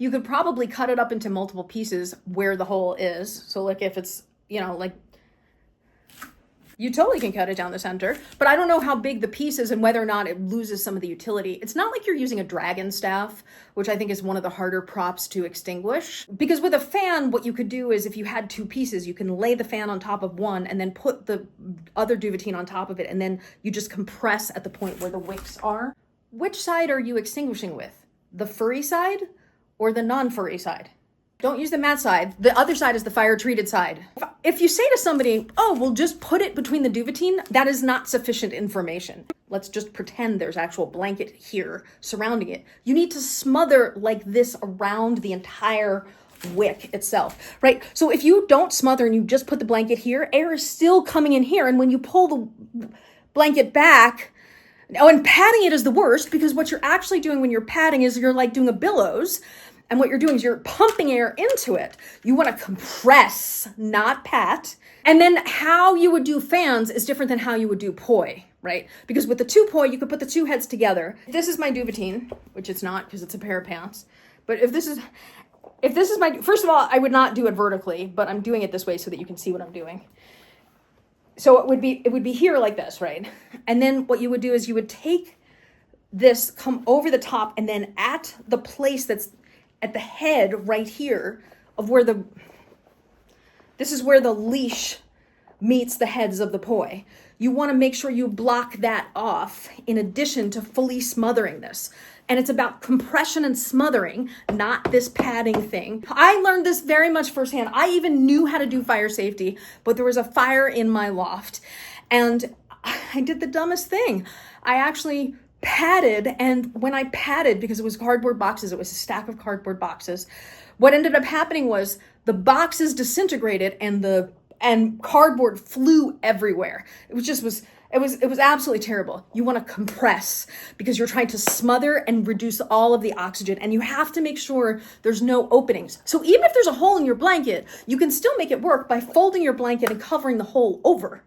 You could probably cut it up into multiple pieces where the hole is. So like if it's, you know, like you totally can cut it down the center, but I don't know how big the piece is and whether or not it loses some of the utility. It's not like you're using a dragon staff, which I think is one of the harder props to extinguish. Because with a fan, what you could do is if you had two pieces, you can lay the fan on top of one and then put the other Duvetyne on top of it. And then you just compress at the point where the wicks are. Which side are you extinguishing with? The furry side or the non-furry side? Don't use the matte side. The other side is the fire-treated side. If you say to somebody, oh, well, just put it between the Duvetyne, that is not sufficient information. Let's just pretend there's actual blanket here surrounding it. You need to smother like this around the entire wick itself, right? So if you don't smother and you just put the blanket here, air is still coming in here. And when you pull the blanket back, oh, and patting it is the worst, because what you're actually doing when you're patting is you're like doing a billows. And what you're doing is you're pumping air into it. You want to compress, not pat. And then how you would do fans is different than how you would do poi, right? Because with the two poi, you could put the two heads together. This is my Duvetyne, which it's not because it's a pair of pants. But if this is my, first of all, I would not do it vertically, but I'm doing it this way so that you can see what I'm doing. So it would be here like this, right? And then what you would do is you would take this, come over the top, and then at the place that's at the head right here of where this is where the leash meets the heads of the poi. You want to make sure you block that off in addition to fully smothering this. And it's about compression and smothering, not this padding thing. I learned this very much firsthand. I even knew how to do fire safety, but there was a fire in my loft and I did the dumbest thing. I actually padded, and when I padded, because it was cardboard boxes, it was a stack of cardboard boxes, what ended up happening was the boxes disintegrated and cardboard flew everywhere. It was absolutely terrible. You want to compress because you're trying to smother and reduce all of the oxygen, and you have to make sure there's no openings. So even if there's a hole in your blanket, you can still make it work by folding your blanket and covering the hole over.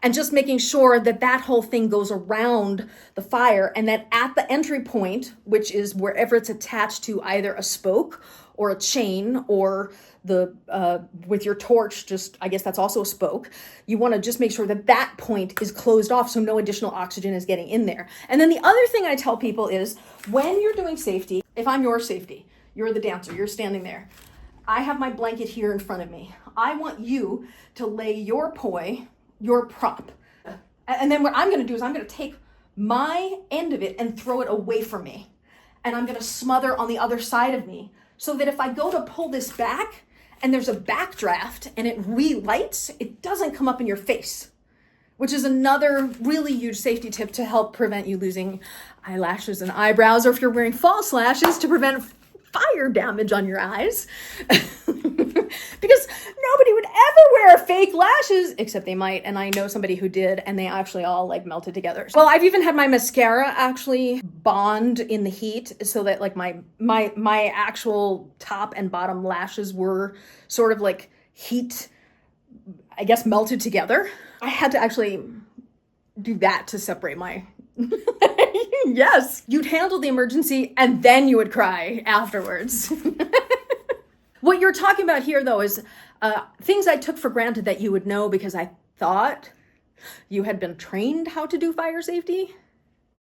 And just making sure that that whole thing goes around the fire, and that at the entry point, which is wherever it's attached to either a spoke or a chain or the with your torch, just I guess that's also a spoke, you want to just make sure that that point is closed off so no additional oxygen is getting in there. And then the other thing I tell people is when you're doing safety, if I'm your safety, you're the dancer, you're standing there, I have my blanket here in front of me. I want you to lay your poi, your prop. And then what I'm going to do is I'm going to take my end of it and throw it away from me. And I'm going to smother on the other side of me so that if I go to pull this back and there's a backdraft and it relights, it doesn't come up in your face, which is another really huge safety tip to help prevent you losing eyelashes and eyebrows, or if you're wearing false lashes, to prevent fire damage on your eyes. Because nobody would ever wear fake lashes, except they might, and I know somebody who did, and they actually all like melted together. Well, I've even had my mascara actually bond in the heat so that like my actual top and bottom lashes were sort of like heat, I guess, melted together. I had to actually do that to separate my yes, you'd handle the emergency and then you would cry afterwards. What you're talking about here, though, is things I took for granted that you would know because I thought you had been trained how to do fire safety.